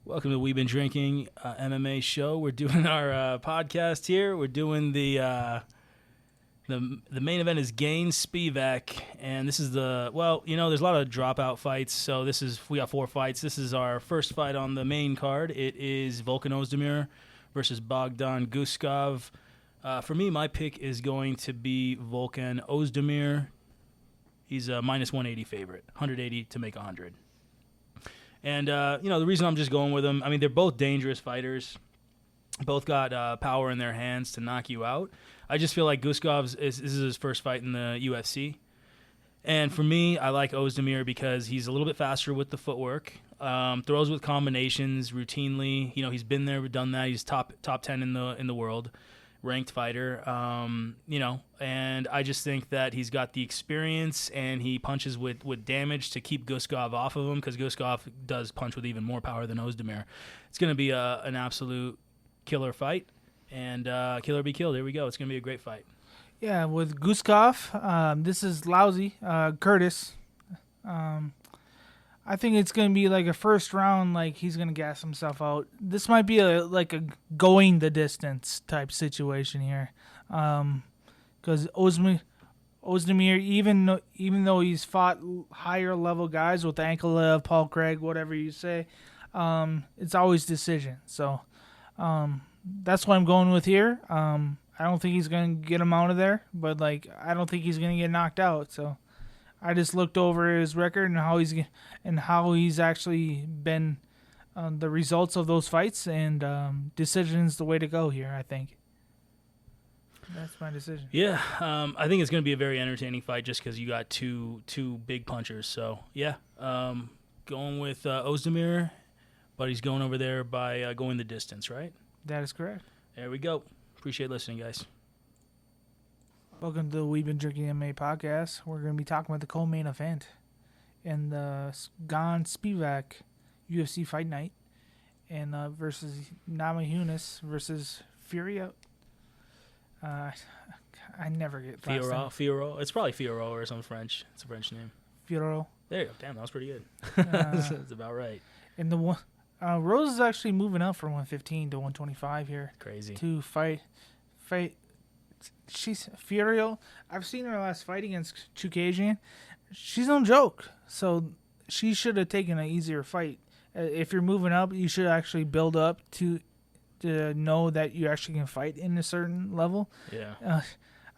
Welcome to We've Been Drinking MMA show. We're doing our podcast here. We're doing the main event is Gane Spivac, and this is there's a lot of dropout fights. So we got 4 fights. This is our first fight on the main card. It is Volkan Ozdemir versus Bogdan Guskov. For me, my pick is going to be Volkan Ozdemir. He's a minus 180 favorite, 180 to make 100. And, the reason I'm just going with them, I mean, they're both dangerous fighters. Both got power in their hands to knock you out. I just feel like Guskov's this is his first fight in the UFC. And for me, I like Ozdemir because he's a little bit faster with the footwork, throws with combinations routinely. He's been there, done that. He's top 10 in the world, ranked fighter. And I just think that he's got the experience and he punches with damage to keep Guskov off of him because Guskov does punch with even more power than Ozdemir. It's going to be an absolute killer fight, and killer be killed. Here we go. It's going to be a great fight. Yeah, with Guskov, this is lousy. Curtis. I think it's going to be like a first round, like he's going to gas himself out. This might be a going the distance type situation here. Because Ozdemir, even though he's fought higher level guys with Ankalev, Paul Craig, whatever you say, it's always decision. So that's what I'm going with here. I don't think he's going to get him out of there, but I don't think he's going to get knocked out. So I just looked over his record and how he's actually been the results of those fights, and decision's the way to go here, I think. That's my decision. Yeah, I think it's going to be a very entertaining fight just because you got two big punchers. So, yeah, going with Ozdemir, but he's going over there by going the distance, right? That is correct. There we go. Appreciate listening, guys. Welcome to the We've Been Drinking MMA podcast. We're going to be talking about the co-main event in the Gane Spivac UFC Fight Night, and versus Namajunas versus Furio. I never get Fioro. It's probably Fioro or some French. It's a French name. Fioro. There you go. Damn, that was pretty good. That's about right. And the one, Rose is actually moving up from 115 to 125 here. Crazy. To fight. She's Furio. I've seen her last fight against Chukagian. She's no joke. So she should have taken an easier fight. If you're moving up, you should actually build up to know that you actually can fight in a certain level. Yeah.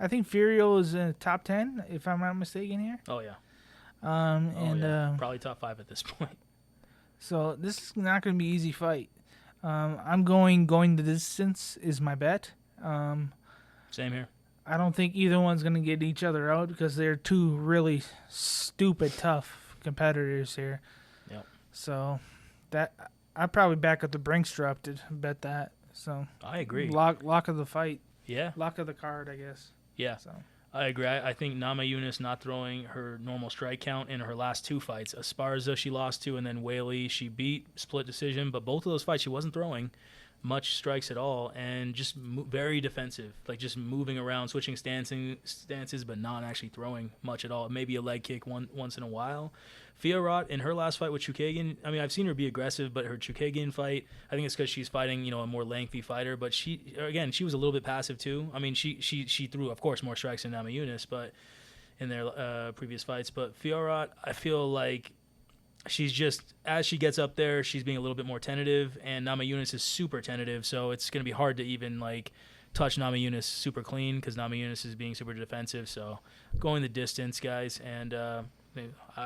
I think Furio is in the top 10, if I'm not mistaken here. Oh, yeah. Probably top 5 at this point. So this is not going to be an easy fight. I'm going the distance is my bet. Same here. I don't think either one's going to get each other out because they're two really stupid tough competitors here. Yep. So that I'd probably back up the Brinkstrap to bet that. So I agree. Lock of the fight. Yeah. Lock of the card, I guess. Yeah. So I agree. I think Namajunas not throwing her normal strike count in her last 2 fights. Esparza she lost to, and then Whaley she beat, split decision. But both of those fights she wasn't throwing much strikes at all, and just very defensive, like just moving around, switching stances, but not actually throwing much at all. Maybe a leg kick once in a while. Fiorot in her last fight with Chukagian, I mean, I've seen her be aggressive, but her Chukagian fight, I think it's because she's fighting, a more lengthy fighter. But she was a little bit passive too. I mean, she threw, of course, more strikes than Namajunas, but in their previous fights. But Fiorot, I feel like she's just, as she gets up there, she's being a little bit more tentative, and Namajunas is super tentative, so it's going to be hard to even touch Namajunas super clean because Namajunas is being super defensive. So going the distance, guys, and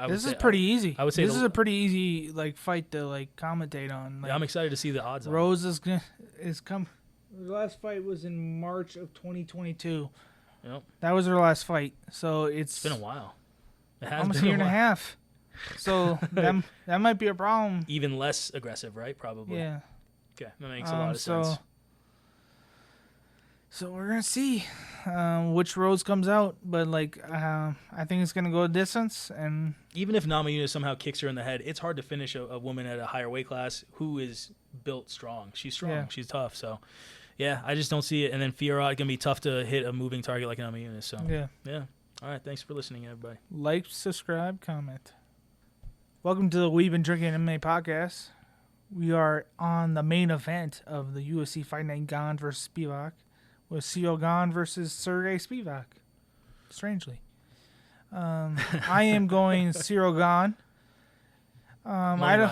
this is pretty easy. I would say this is a pretty easy fight to commentate on. I'm excited to see the odds. Rose is come. The last fight was in March of 2022. Yep. That was her last fight, so it's been a while. It has almost been a year and a half. So that might be a problem. Even less aggressive, right? Probably. Yeah. Okay, that makes a lot of sense. So we're gonna see which Rose comes out, but I think it's gonna go a distance. And even if Namajunas somehow kicks her in the head, it's hard to finish a woman at a higher weight class who is built strong. She's strong. Yeah. She's tough. So yeah, I just don't see it. And then Fiorot gonna be tough to hit a moving target like Namajunas. So yeah. All right, thanks for listening, everybody. Like, subscribe, comment. Welcome to the We've Been Drinking MMA podcast. We are on the main event of the UFC Fight Night, Gane versus Spivac, with Cyril Gane versus Sergey Spivac. Strangely, I am going Cyril Gane. Money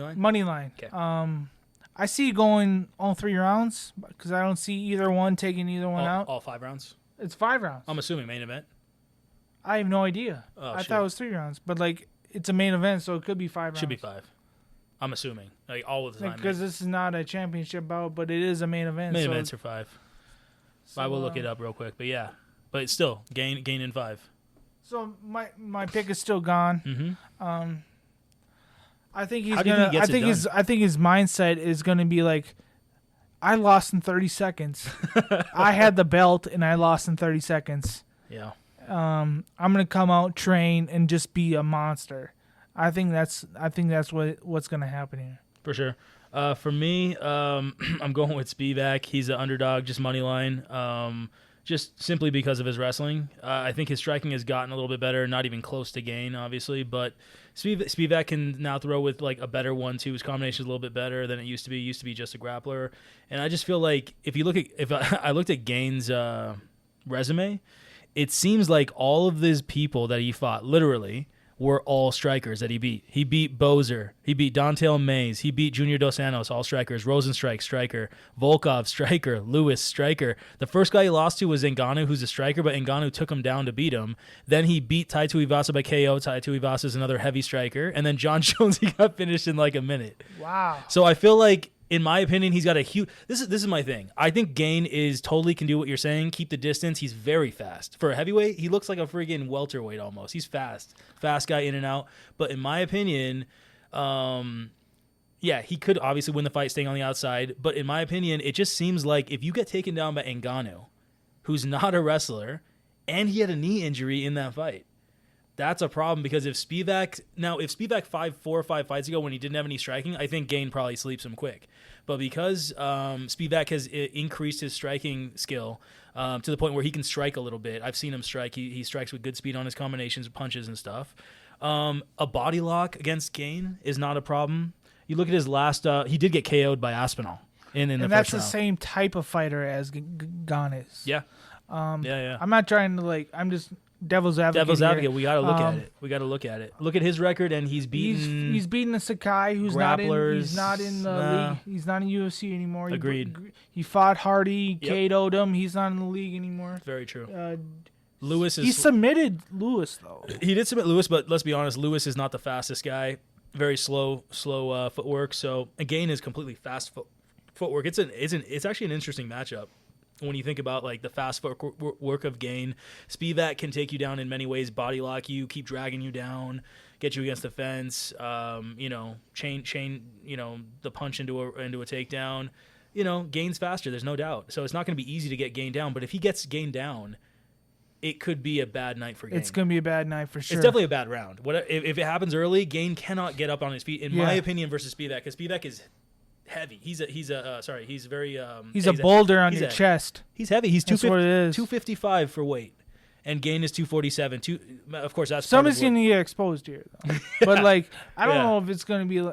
line. Money line. Okay. I see going all 3 rounds because I don't see either one taking either one out. All 5 rounds. It's 5 rounds. I'm assuming main event. I have no idea. Oh, I thought it was 3 rounds, but like it's a main event, so it could be 5 rounds. Should be 5. I'm assuming all of the time. Because this is not a championship bout, but it is a main event. Main events are 5. So, I will look it up real quick, but yeah, but it's still Gane in 5. So my pick is still Gane. Mm-hmm. I think he's How do you think he gets it I think his mindset is gonna be like, I lost in 30 seconds. I had the belt and I lost in 30 seconds. Yeah. I'm gonna come out, train, and just be a monster. I think that's what's gonna happen here. For sure. For me, I'm going with Spivac. He's an underdog, just money line. Just simply because of his wrestling. I think his striking has gotten a little bit better, not even close to Gane, obviously, but Spivac can now throw with like a better 1-2. His combination is a little bit better than it used to be. He used to be just a grappler. And I just feel like if I looked at Gane's resume, it seems like all of these people that he fought, literally, were all strikers that he beat. He beat Bozer. He beat Dontel Mays. He beat Junior Dos Santos, all strikers. Rosenstrike, striker. Volkov, striker. Lewis, striker. The first guy he lost to was Ngannou, who's a striker, but Ngannou took him down to beat him. Then he beat Tai Tuivasa by KO. Tai Tuivasa is another heavy striker. And then John Jones, he got finished in like a minute. Wow. So I feel like, in my opinion, he's got a huge... This is my thing. I think Gane totally can do what you're saying. Keep the distance. He's very fast. For a heavyweight, he looks like a friggin' welterweight almost. He's fast. Fast guy in and out. But in my opinion, he could obviously win the fight staying on the outside. But in my opinion, it just seems like if you get taken down by Ngannou, who's not a wrestler, and he had a knee injury in that fight, that's a problem because if Spivac 4 or 5 fights ago when he didn't have any striking, I think Gane probably sleeps him quick. But because Spivac has increased his striking skill to the point where he can strike a little bit, I've seen him strike. He strikes with good speed on his combinations, punches and stuff. A body lock against Gane is not a problem. You look at his last, he did get KO'd by Aspinall in the first round. And that's the same type of fighter as Gane is. Yeah. I'm not trying to I'm just devil's advocate. Here. We got to look at it. Look at his record, and he's beaten. He's beaten a Sakai who's grapplers. He's not in the league. He's not in UFC anymore. Agreed. He fought Hardy, KO'd him. He's not in the league anymore. Very true. Lewis is. He submitted Lewis though. He did submit Lewis, but let's be honest, Lewis is not the fastest guy. Very slow footwork. So Gane is completely fast footwork. It's actually an interesting matchup. When you think about like the fast work of Gane, Spivac can take you down in many ways, body lock you, keep dragging you down, get you against the fence, chain the punch into a takedown. Gane's faster, there's no doubt. So it's not going to be easy to get Gane down, but if he gets Gane down, it could be a bad night for Gane. It's going to be a bad night for sure. It's definitely a bad round. If it happens early, Gane cannot get up on his feet, in my opinion, versus Spivac, because Spivac is heavy. He's a boulder on your chest. He's heavy. He's 255 for weight, and Gane is 247. Of course, that's somebody's going to get exposed here, though. But I don't know if it's going to be.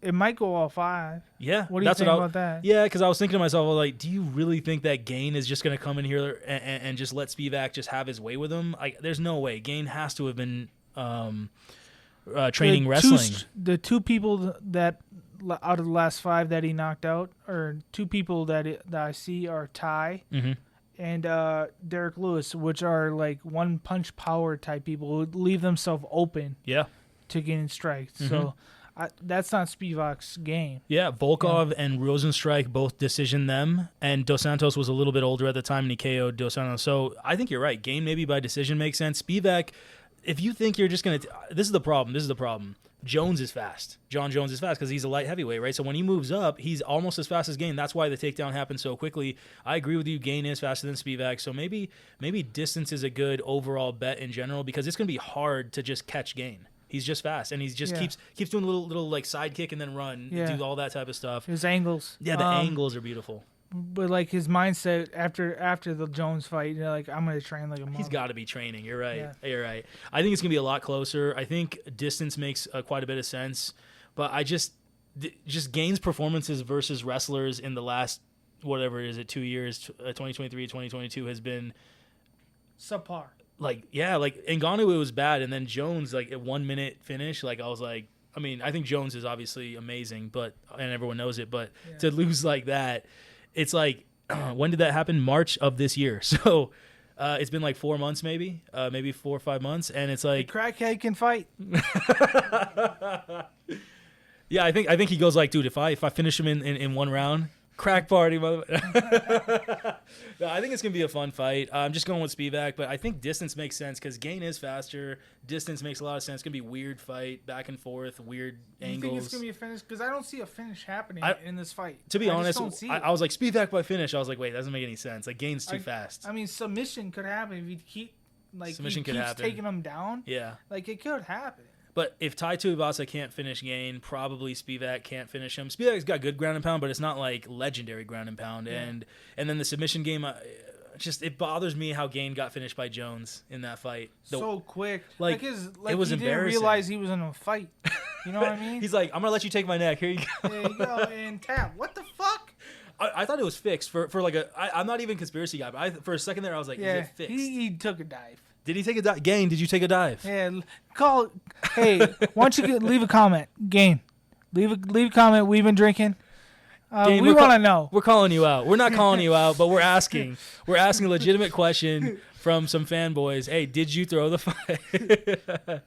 It might go all 5. Yeah, what do you think about that? Yeah, because I was thinking to myself, do you really think that Gane is just going to come in here and just let Spivac just have his way with him? There's no way. Gane has to have been training wrestling. The 2 people that out of the last 5 that he knocked out, or 2 people that I see are Ty and Derek Lewis, which are one punch power type people who leave themselves open to getting strikes. So that's not Spivac's game. Yeah, Volkov and Rosenstrike both decisioned them, and Dos Santos was a little bit older at the time, and he KO'd Dos Santos. So I think you're right. Gane maybe by decision makes sense. Spivac, if you think you're just going to... This is the problem. Jones is fast. John Jones is fast because he's a light heavyweight, right? So when he moves up, he's almost as fast as Gane. That's why the takedown happened so quickly. I agree with you. Gane is faster than Spivac. So maybe keeps is a good overall bet in general because it's going to be hard to just catch Gane. He's just fast, and he's just keeps doing a little side kick and then run, do all that type of stuff. His angles. Yeah, the angles are beautiful. But his mindset after the Jones fight, I'm gonna train like a mother. He's got to be training. You're right. Yeah. You're right. I think it's gonna be a lot closer. I think distance makes quite a bit of sense, but just Gane's performances versus wrestlers in the last, whatever it is, 2 years, 2023, 2022 has been subpar. Like, yeah, like Ngannou, it was bad. And then Jones, like, at 1 minute finish, like, I was like, I mean, I think Jones is obviously amazing, and everyone knows it, but to lose like that, it's like, when did that happen? March of this year. So it's been like 4 months, maybe 4 or 5 months. And it's like, the crackhead can fight. Yeah, I think he goes like, dude, if I finish him in one round, crack party, mother. No, I think it's gonna be a fun fight. I'm just going with Spivac, but I think distance makes sense because Gane is faster. Distance makes a lot of sense. It's gonna be a weird fight, back and forth, weird angles. You think it's gonna be a finish? Because I don't see a finish happening in this fight. To be honest, I was like, Spivac by finish. I was like, wait, that doesn't make any sense. Like, Gane's too fast. I mean, submission could happen if he keeps taking him down. Yeah, like it could happen. But if Tai Tuivasa can't finish Gane, probably Spivac can't finish him. Spivac's got good ground and pound, but it's not like legendary ground and pound. Yeah. And then the submission game, it bothers me how Gane got finished by Jones in that fight. So quick. Like it was embarrassing. He didn't realize he was in a fight. You know what I mean? He's like, I'm going to let you take my neck. Here you go. There you go. And tap. What the fuck? I thought it was fixed for like I'm not even a conspiracy guy, but for a second there I was like, is it fixed? He took a dive. Did he take a dive? Gane, did you take a dive? Yeah, hey, why don't you leave a comment? Gane, leave a comment. We've been drinking. Gane, we want to know. We're calling you out. We're not calling you out, but we're asking. We're asking a legitimate question from some fanboys. Hey, did you throw the fight?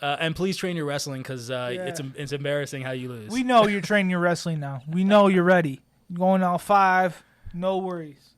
And please train your wrestling because it's embarrassing how you lose. We know you're training your wrestling now. We know you're ready. You're going all 5. No worries.